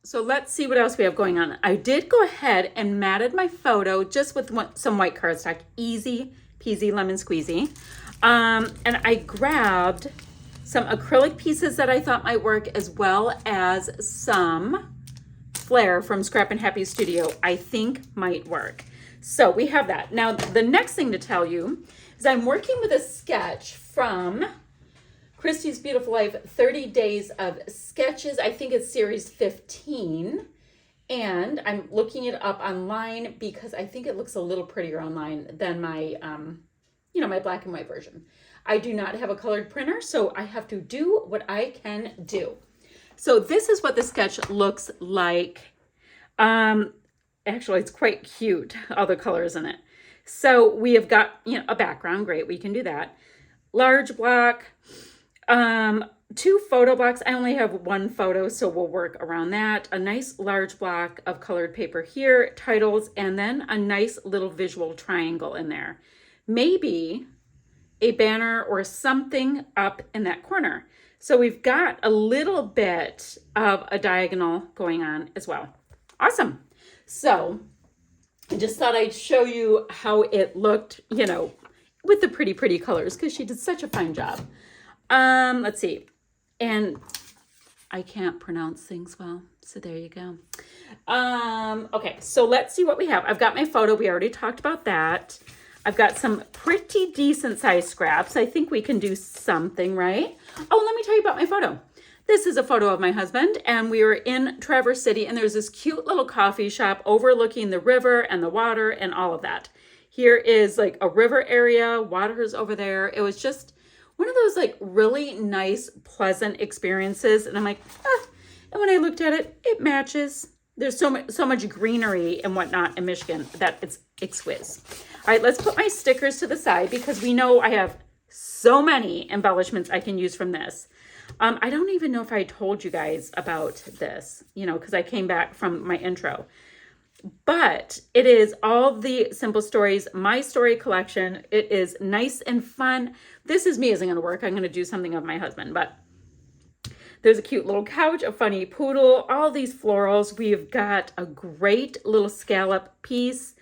So let's see what else we have going on. I did go ahead and matted my photo just with some white cardstock. Easy peasy lemon squeezy. And I grabbed some acrylic pieces that I thought might work, as well as some Flare from Scrap and Happy Studio I think might work. So we have that. Now, the next thing to tell you is I'm working with a sketch from Christy's Beautiful Life, 30 Days of Sketches. I think it's series 15. And I'm looking it up online because I think it looks a little prettier online than my, my black and white version. I do not have a colored printer, so I have to do what I can do. So this is what the sketch looks like. Actually, it's quite cute, all the colors in it. So we have got, a background. Great, we can do that. Large block, 2 photo blocks. I only have 1 photo, so we'll work around that. A nice large block of colored paper here, titles, and then a nice little visual triangle in there. Maybe a banner or something up in that corner. So we've got a little bit of a diagonal going on as well. Awesome. So I just thought I'd show you how it looked, with the pretty colors, because she did such a fine job. Let's see. And I can't pronounce things well, so there you go. Okay, so let's see what we have. I've got my photo. We already talked about that. I've got some pretty decent sized scraps. I think we can do something, right? Oh, let me tell you about my photo. This is a photo of my husband, and we were in Traverse City, and there's this cute little coffee shop overlooking the river and the water and all of that. Here is like a river area, water is over there. It was just one of those like really nice, pleasant experiences. And I'm like, and when I looked at it, it matches. There's so much greenery and whatnot in Michigan that it's exquisite. All right, let's put my stickers to the side because we know I have so many embellishments I can use from this. I don't even know if I told you guys about this, because I came back from my intro. But it is all the Simple Stories, my story collection. It is nice and fun. This is me isn't going to work. I'm going to do something of my husband, but there's a cute little couch, a funny poodle, all these florals. We've got a great little scallop piece.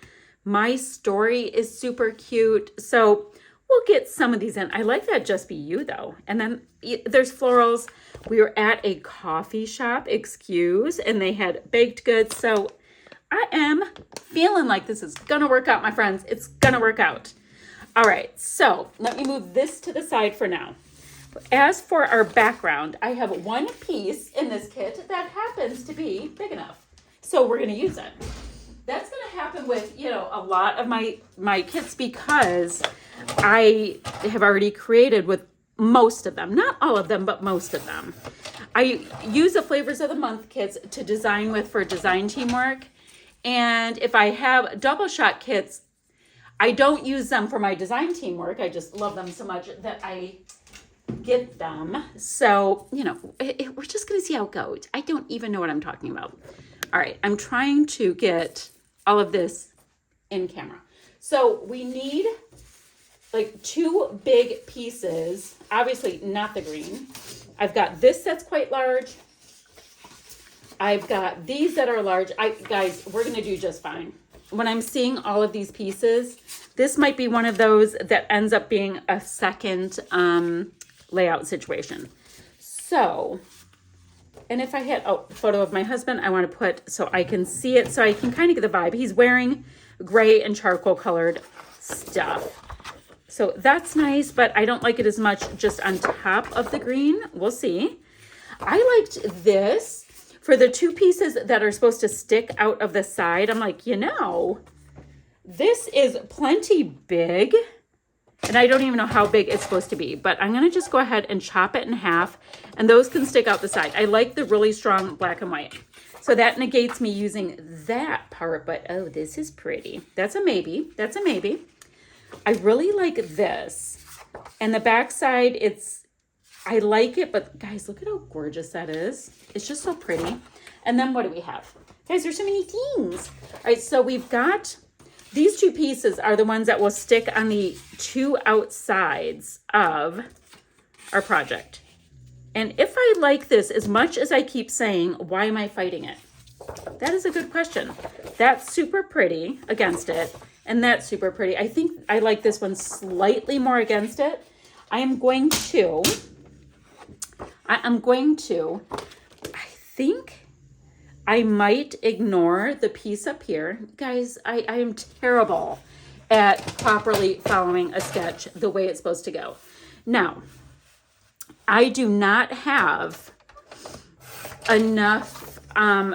My story is super cute. So we'll get some of these in. I like that Just Be You though. And then there's florals. We were at a coffee shop, and they had baked goods. So I am feeling like this is going to work out, my friends. It's going to work out. All right. So let me move this to the side for now. As for our background, I have 1 piece in this kit that happens to be big enough. So we're going to use it. That's going to happen with, a lot of my kits because I have already created with most of them. Not all of them, but most of them. I use the Flavors of the Month kits to design with for design teamwork. And if I have double shot kits, I don't use them for my design teamwork. I just love them so much that I get them. So, we're just going to see how it goes. I don't even know what I'm talking about. All right, I'm trying to get all of this in camera. So we need like 2 big pieces, obviously not the green. I've got this that's quite large. I've got these that are large. Guys, we're going to do just fine. When I'm seeing all of these pieces, this might be one of those that ends up being a second layout situation. So, and if I had a photo of my husband, I want to put so I can see it, so I can kind of get the vibe. He's wearing gray and charcoal colored stuff. So that's nice, but I don't like it as much just on top of the green. We'll see. I liked this for the 2 pieces that are supposed to stick out of the side. I'm like, this is plenty big. And I don't even know how big it's supposed to be, but I'm going to just go ahead and chop it in half, and those can stick out the side. I like the really strong black and white. So that negates me using that part, but oh, this is pretty. That's a maybe. That's a maybe. I really like this. And the back side, I like it, but guys, look at how gorgeous that is. It's just so pretty. And then what do we have? Guys, there's so many things. All right, so we've got these 2 pieces are the ones that will stick on the 2 outsides of our project. And if I like this, as much as I keep saying, why am I fighting it? That is a good question. That's super pretty against it, and that's super pretty. I think I like this one slightly more against it. I think I might ignore the piece up here. Guys, I am terrible at properly following a sketch the way it's supposed to go. Now, I do not have enough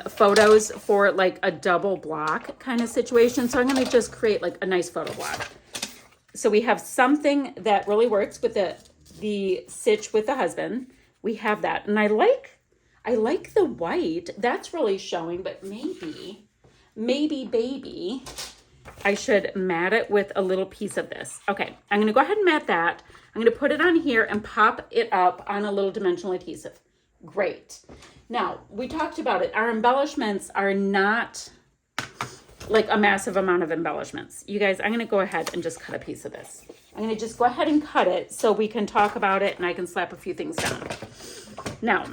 photos for like a double block kind of situation. So I'm going to just create like a nice photo block. So we have something that really works with the stitch with the husband. We have that. And I like the white. That's really showing, but maybe baby, I should mat it with a little piece of this. Okay, I'm going to go ahead and mat that. I'm going to put it on here and pop it up on a little dimensional adhesive. Great. Now, we talked about it. Our embellishments are not like a massive amount of embellishments. You guys, I'm going to go ahead and just cut a piece of this. I'm going to just go ahead and cut it so we can talk about it and I can slap a few things down. Now,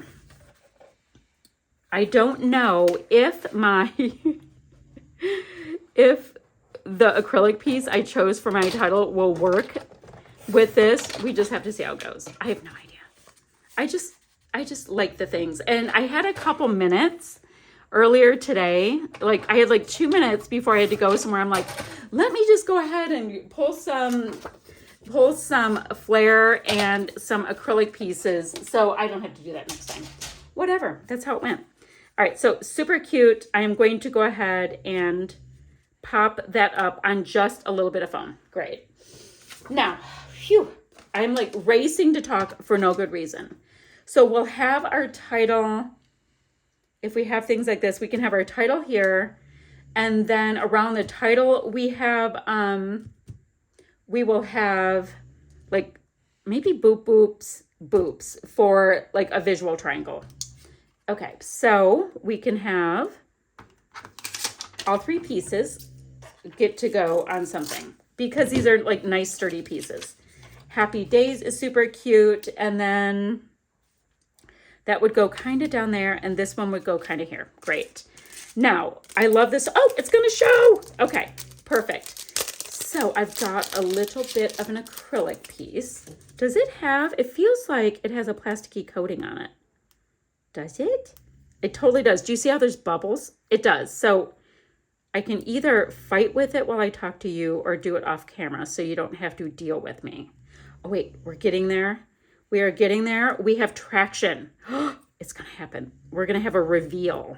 I don't know if if the acrylic piece I chose for my title will work with this. We just have to see how it goes. I have no idea. I just like the things. And I had a couple minutes earlier today. Like I had like 2 minutes before I had to go somewhere. I'm like, let me just go ahead and pull some flare and some acrylic pieces so I don't have to do that next time. Whatever. That's how it went. All right. So super cute. I am going to go ahead and pop that up on just a little bit of foam. Great. Now, phew, I'm like racing to talk for no good reason. So we'll have our title. If we have things like this, we can have our title here. And then around the title, we will have like maybe boops for like a visual triangle. Okay, so we can have all three pieces get to go on something because these are like nice sturdy pieces. Happy Days is super cute. And then that would go kind of down there. And this one would go kind of here. Great. Now, I love this. Oh, it's going to show. Okay, perfect. So I've got a little bit of an acrylic piece. Does it have, it feels like it has a plasticky coating on it. Does it? It totally does. Do you see how there's bubbles? It does. So I can either fight with it while I talk to you or do it off camera so you don't have to deal with me. Oh, wait, we're getting there. We are getting there. We have traction. It's going to happen. We're going to have a reveal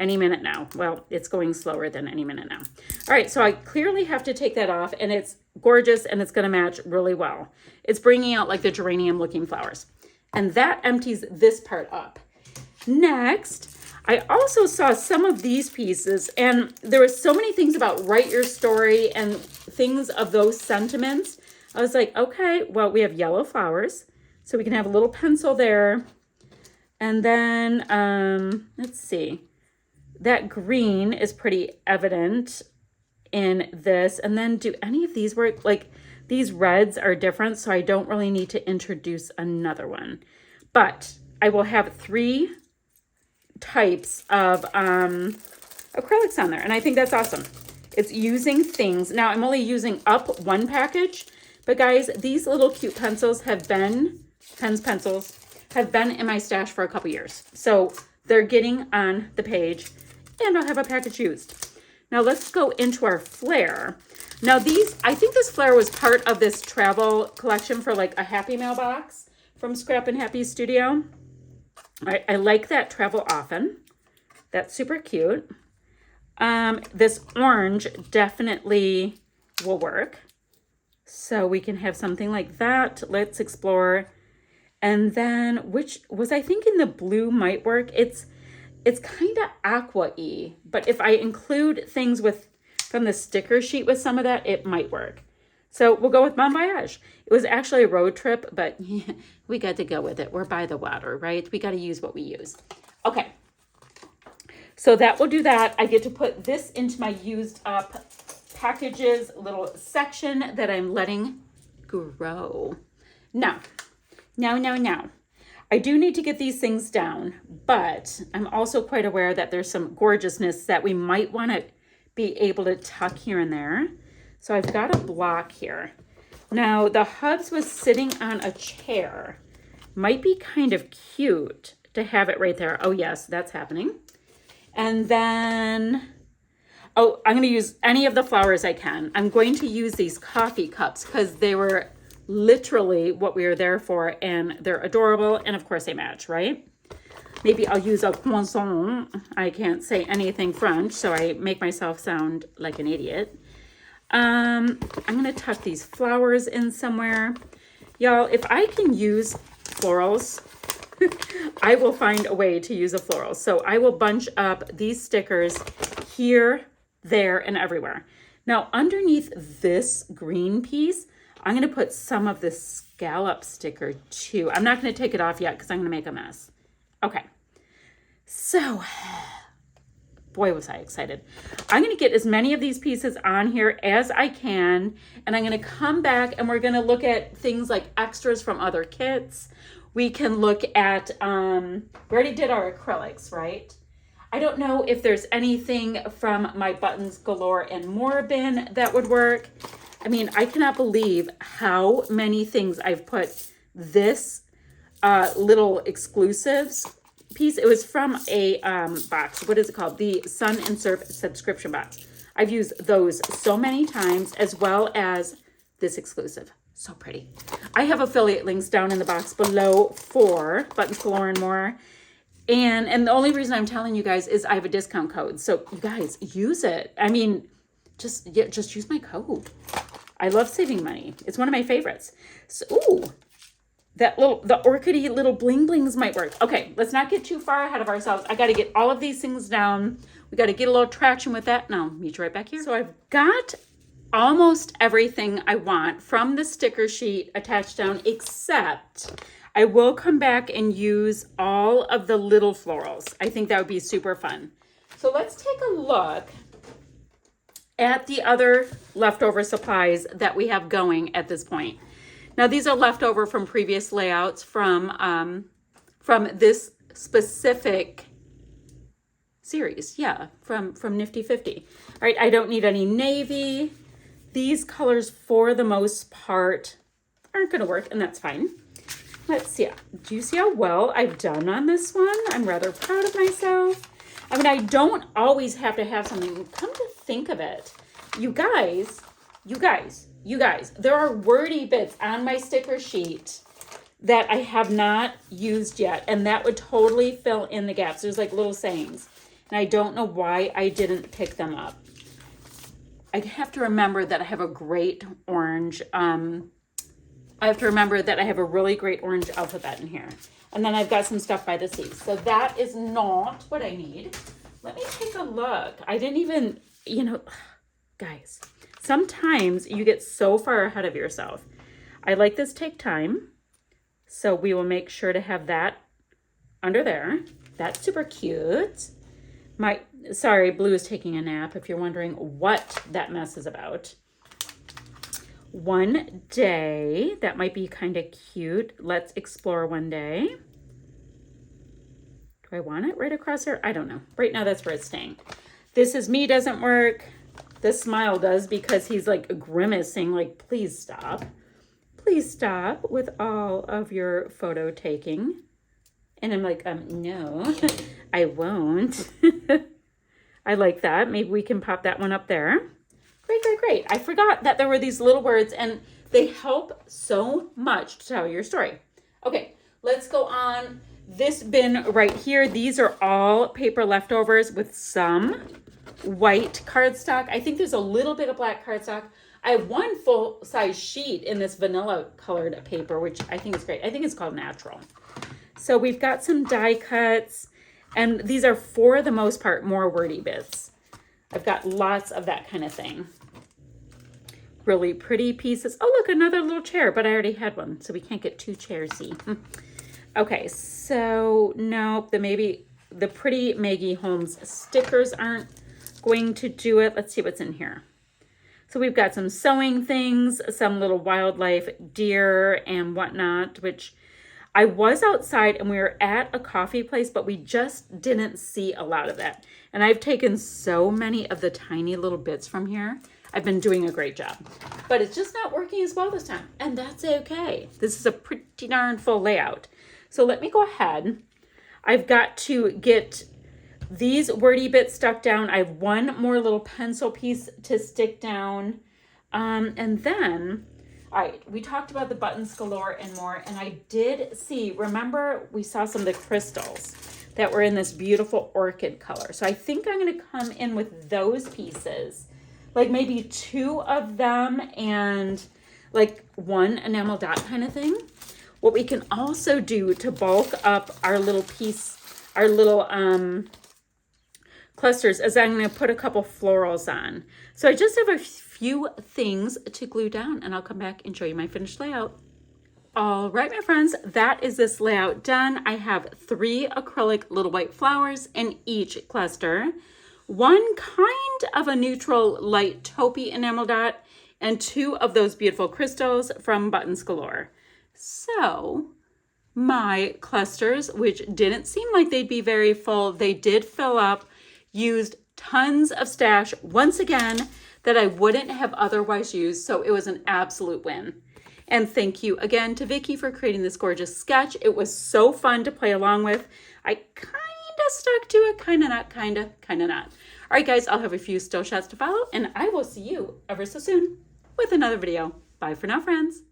any minute now. Well, it's going slower than any minute now. All right, so I clearly have to take that off, and it's gorgeous, and it's going to match really well. It's bringing out like the geranium-looking flowers. And that empties this part up. Next, I also saw some of these pieces, and there were so many things about write your story and things of those sentiments. I was like, okay, well, we have yellow flowers, so we can have a little pencil there. And then, let's see, that green is pretty evident in this. And then do any of these work? Like these reds are different, so I don't really need to introduce another one. But I will have 3 types of acrylics on there, and I think that's awesome. It's using things. Now I'm only using up 1 package, but guys, these little cute pencils have been pencils have been in my stash for a couple years, so they're getting on the page, and I'll have a package used. Now let's go into our flare. Now these, I think this flare was part of this travel collection for like a Happy Mail box from Scrap and Happy Studio. All right, I like that travel often. That's super cute. This orange definitely will work. So we can have something like that. Let's explore. And then, which was I thinking the blue might work. It's kind of aqua-y, but if I include things from the sticker sheet with some of that, it might work. So we'll go with Bon Voyage. It was actually a road trip, but yeah, we got to go with it. We're by the water, right? We got to use what we use. Okay. So that will do that. I get to put this into my used up packages little section that I'm letting grow. Now. I do need to get these things down, but I'm also quite aware that there's some gorgeousness that we might want to be able to tuck here and there. So I've got a block here. Now the hubs was sitting on a chair. Might be kind of cute to have it right there. Oh yes, that's happening. And then, oh, I'm going to use any of the flowers I can. I'm going to use these coffee cups because they were literally what we were there for, and they're adorable, and of course they match, right? Maybe I'll use a croissant. I can't say anything French, so I make myself sound like an idiot. I'm gonna tuck these flowers in somewhere. Y'all, if I can use florals, I will find a way to use a floral. So I will bunch up these stickers here, there, and everywhere. Now underneath this green piece, I'm going to put some of this scallop sticker too. I'm not going to take it off yet because I'm going to make a mess. Okay. So, boy, was I excited. I'm going to get as many of these pieces on here as I can. And I'm going to come back and we're going to look at things like extras from other kits. We can look at, we already did our acrylics, right? I don't know if there's anything from my Buttons Galore and More bin that would work. I mean, I cannot believe how many things I've put this little exclusives piece. It was from a box. What is it called? The Sun and Surf subscription box. I've used those so many times, as well as this exclusive. So pretty. I have affiliate links down in the box below for Buttons Galore and More. And the only reason I'm telling you guys is I have a discount code. So you guys use it. I mean, just use my code. I love saving money. It's one of my favorites. So, ooh, the orchidy little bling blings might work. Okay, let's not get too far ahead of ourselves. I got to get all of these things down. We got to get a little traction with that. Now, meet you right back here. So I've got almost everything I want from the sticker sheet attached down, except I will come back and use all of the little florals. I think that would be super fun. So let's take a look at the other leftover supplies that we have going at this point. Now these are leftover from previous layouts from this specific series. Yeah, from Nifty 50. All right, I don't need any navy. These colors for the most part aren't gonna work, and that's fine. Let's see. Do you see how well I've done on this one? I'm rather proud of myself. I mean, I don't always have to have something. Come to think of it, you guys, there are wordy bits on my sticker sheet that I have not used yet, and that would totally fill in the gaps. There's like little sayings, and I don't know why I didn't pick them up. I have to remember that I have a great orange, I have to remember that I have a really great orange alphabet in here. And then I've got some stuff by the sea. So that is not what I need. Let me take a look. I didn't even, guys, sometimes you get so far ahead of yourself. I like this take time. So we will make sure to have that under there. That's super cute. Sorry, Blue is taking a nap if you're wondering what that mess is about. One day, that might be kind of cute. Let's explore one day. Do I want it right across here? I don't know. Right now, that's where it's staying. This is me doesn't work. The smile does because he's like grimacing, like, please stop. Please stop with all of your photo taking. And I'm like, no, I won't. I like that. Maybe we can pop that one up there. Great. I forgot that there were these little words and they help so much to tell your story. Okay, let's go on. This bin right here, these are all paper leftovers with some white cardstock. I think there's a little bit of black cardstock. I have one full size sheet in this vanilla colored paper, which I think is great. I think it's called Natural. So we've got some die cuts, and these are for the most part more wordy bits. I've got lots of that kind of thing. Really pretty pieces. Oh, look, another little chair, but I already had one, so we can't get two chairs-y. Okay, so nope, maybe the pretty Maggie Holmes stickers aren't going to do it. Let's see what's in here. So we've got some sewing things, some little wildlife deer and whatnot, which I was outside and we were at a coffee place, but we just didn't see a lot of that. And I've taken so many of the tiny little bits from here. I've been doing a great job, but it's just not working as well this time. And that's okay. This is a pretty darn full layout. So let me go ahead. I've got to get these wordy bits stuck down. I have one more little pencil piece to stick down. And then, all right, we talked about the buttons galore and more. And I did see, remember we saw some of the crystals that were in this beautiful orchid color. So I think I'm going to come in with those pieces, like maybe 2 of them and like 1 enamel dot kind of thing. What we can also do to bulk up our little piece, our little clusters, is I'm going to put a couple florals on. So I just have a few things to glue down, and I'll come back and show you my finished layout. All right, my friends, that is this layout done. I have 3 acrylic little white flowers in each cluster, 1 kind of a neutral light taupey enamel dot, and 2 of those beautiful crystals from Buttons Galore. So my clusters, which didn't seem like they'd be very full, they did fill up, used tons of stash once again that I wouldn't have otherwise used. So it was an absolute win. And thank you again to Vicki for creating this gorgeous sketch. It was so fun to play along with. I kind of stuck to it, kind of not, kind of not. All right, guys, I'll have a few still shots to follow, and I will see you ever so soon with another video. Bye for now, friends.